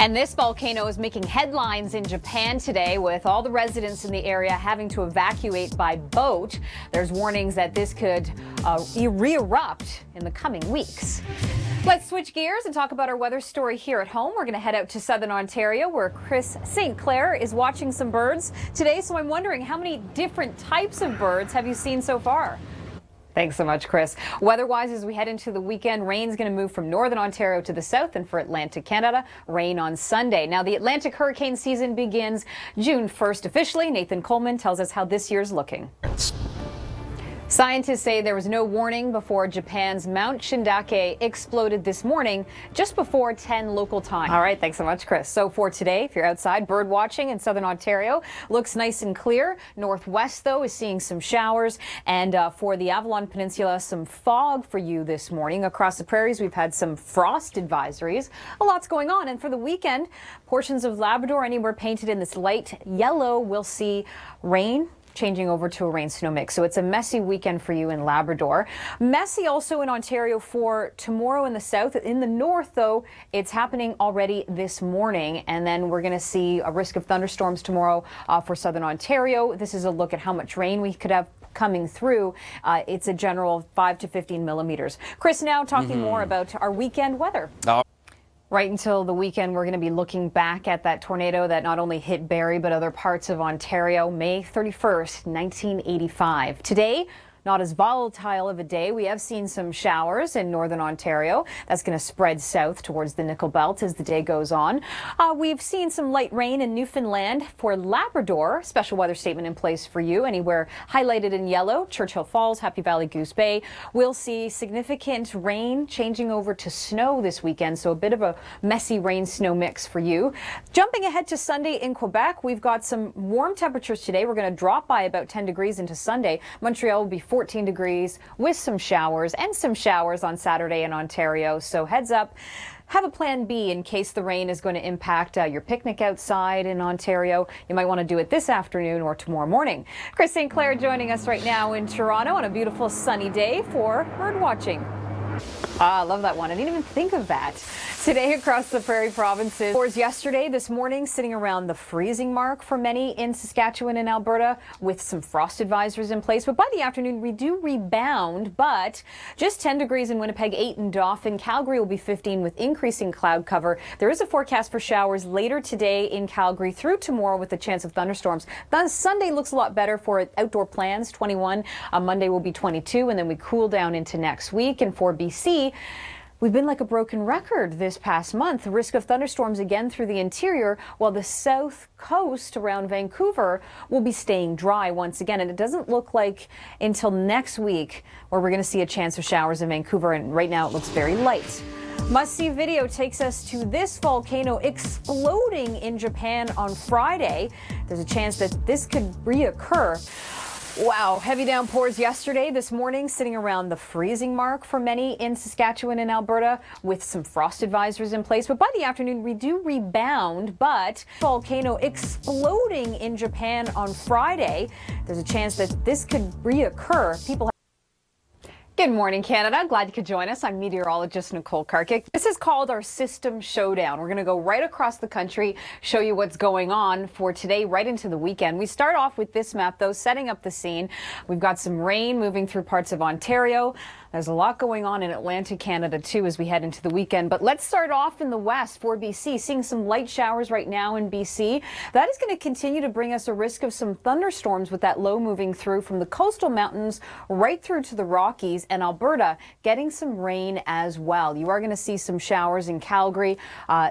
And this volcano is making headlines in Japan today, with all the residents in the area having to evacuate by boat. There's warnings that this could re-erupt in the coming weeks. Let's switch gears and talk about our weather story here at home. We're going to head out to southern Ontario, where Chris St. Clair is watching some birds today. So I'm wondering, how many different types of birds have you seen so far? Thanks so much, Chris. Weather-wise, as we head into the weekend, rain's going to move from northern Ontario to the south, and for Atlantic Canada, rain on Sunday. Now, the Atlantic hurricane season begins June 1st officially. Nathan Coleman tells us how this year's looking. Scientists say there was no warning before Japan's Mount Shindake exploded this morning, just before 10 local time. All right, thanks so much, Chris. So for today, if you're outside bird watching in southern Ontario, looks nice and clear. Northwest, though, is seeing some showers. And for the Avalon Peninsula, some fog for you this morning. Across the prairies, we've had some frost advisories. A lot's going on. And for the weekend, portions of Labrador, anywhere painted in this light yellow, will see rain changing over to a rain-snow mix. So it's a messy weekend for you in Labrador. Messy also in Ontario for tomorrow in the south. In the north, though, it's happening already this morning. And then we're going to see a risk of thunderstorms tomorrow for southern Ontario. This is a look at how much rain we could have coming through. It's a general 5 to 15 millimeters. Chris, now talking more about our weekend weather. Right until the weekend, we're going to be looking back at that tornado that not only hit Barrie, but other parts of Ontario, May 31st, 1985. Today, not as volatile of a day. We have seen some showers in northern Ontario. That's going to spread south towards the Nickel Belt as the day goes on. We've seen some light rain in Newfoundland. For Labrador, special weather statement in place for you. Anywhere highlighted in yellow, Churchill Falls, Happy Valley, Goose Bay. We'll see significant rain changing over to snow this weekend, so a bit of a messy rain-snow mix for you. Jumping ahead to Sunday in Quebec, we've got some warm temperatures today. We're going to drop by about 10 degrees into Sunday. Montreal will be 14 degrees with some showers, and some showers on Saturday in Ontario. So heads up, have a plan B in case the rain is going to impact your picnic outside in Ontario. You might want to do it this afternoon or tomorrow morning. Chris St. Clair joining us right now in Toronto on a beautiful sunny day for bird watching. I love that one. I didn't even think of that. Today across the prairie provinces. Scores yesterday, this morning, sitting around the freezing mark for many in Saskatchewan and Alberta, with some frost advisories in place. But by the afternoon, we do rebound, but just 10 degrees in Winnipeg, 8 in Dauphin. Calgary will be 15 with increasing cloud cover. There is a forecast for showers later today in Calgary through tomorrow with a chance of thunderstorms. Then Sunday looks a lot better for outdoor plans, 21. Monday will be 22, and then we cool down into next week. And for BC, we've been like a broken record this past month. The risk of thunderstorms again through the interior, while the south coast around Vancouver will be staying dry once again. And it doesn't look like until next week where we're going to see a chance of showers in Vancouver. And right now it looks very light. Must-see video takes us to this volcano exploding in Japan on Friday. There's a chance that this could reoccur. Wow, heavy downpours yesterday, this morning, sitting around the freezing mark for many in Saskatchewan and Alberta, with some frost advisories in place. But by the afternoon, we do rebound, but volcano exploding in Japan on Friday. There's a chance that this could reoccur. Good morning, Canada. Glad you could join us. I'm meteorologist Nicole Karkic. This is called our System Showdown. We're going to go right across the country, show you what's going on for today, right into the weekend. We start off with this map, though, setting up the scene. We've got some rain moving through parts of Ontario. There's a lot going on in Atlantic Canada, too, as we head into the weekend. But let's start off in the west for BC, seeing some light showers right now in BC. That is going to continue to bring us a risk of some thunderstorms with that low moving through from the coastal mountains right through to the Rockies, and Alberta getting some rain as well. You are going to see some showers in Calgary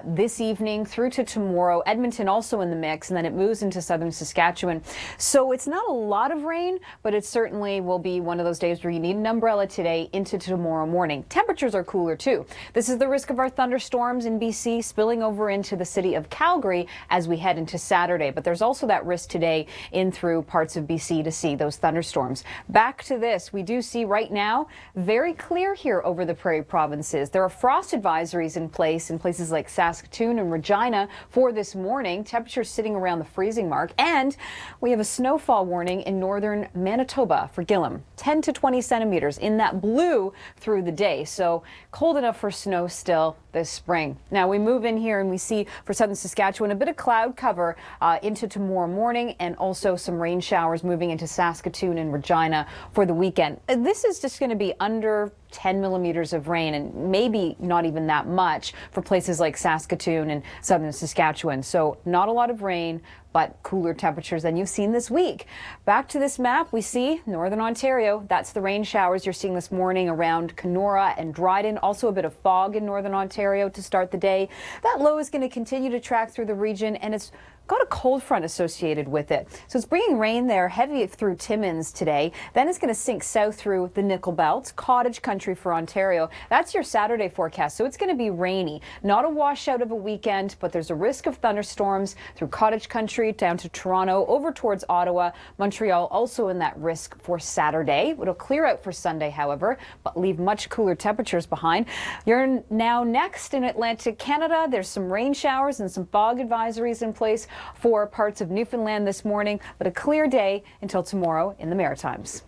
this evening through to tomorrow. Edmonton also in the mix, and then it moves into southern Saskatchewan. So it's not a lot of rain, but it certainly will be one of those days where you need an umbrella today into tomorrow morning. Temperatures are cooler too. This is the risk of our thunderstorms in BC spilling over into the city of Calgary as we head into Saturday. But there's also that risk today in through parts of BC to see those thunderstorms. Back to this, we do see right now very clear here over the prairie provinces. There are frost advisories in place in places like Saskatoon and Regina for this morning. Temperatures sitting around the freezing mark. And we have a snowfall warning in northern Manitoba for Gillam. 10 to 20 centimeters in that blue blue through the day. So cold enough for snow still this spring. Now we move in here and we see for southern Saskatchewan a bit of cloud cover into tomorrow morning, and also some rain showers moving into Saskatoon and Regina for the weekend. This is just going to be under 10 millimeters of rain, and maybe not even that much for places like Saskatoon and southern Saskatchewan. So not a lot of rain, but cooler temperatures than you've seen this week. Back to this map, we see northern Ontario. That's the rain showers you're seeing this morning around Kenora and Dryden. Also a bit of fog in northern Ontario to start the day. That low is going to continue to track through the region, and it's got a cold front associated with it. So it's bringing rain there heavy through Timmins today. Then it's going to sink south through the Nickel Belt, cottage country for Ontario. That's your Saturday forecast. So it's going to be rainy. Not a washout of a weekend, but there's a risk of thunderstorms through cottage country down to Toronto, over towards Ottawa. Montreal also in that risk for Saturday. It'll clear out for Sunday, however, but leave much cooler temperatures behind. You're now next in Atlantic Canada. There's some rain showers and some fog advisories in place for parts of Newfoundland this morning, but a clear day until tomorrow in the Maritimes.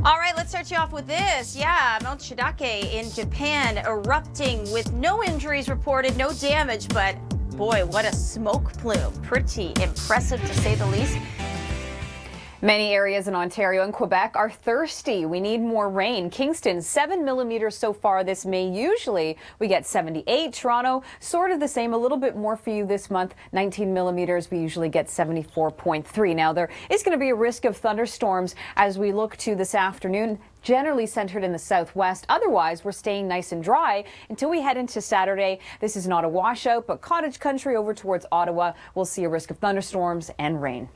All right, let's start you off with this. Yeah, Mount Shidake in Japan erupting with no injuries reported, no damage, but boy, what a smoke plume. Pretty impressive to say the least. Many areas in Ontario and Quebec are thirsty. We need more rain. Kingston, 7 millimeters so far this May. Usually we get 78. Toronto, sort of the same, a little bit more for you this month, 19 millimeters. We usually get 74.3. Now, there is going to be a risk of thunderstorms as we look to this afternoon, generally centered in the southwest. Otherwise, we're staying nice and dry until we head into Saturday. This is not a washout, but cottage country over towards Ottawa, we'll see a risk of thunderstorms and rain.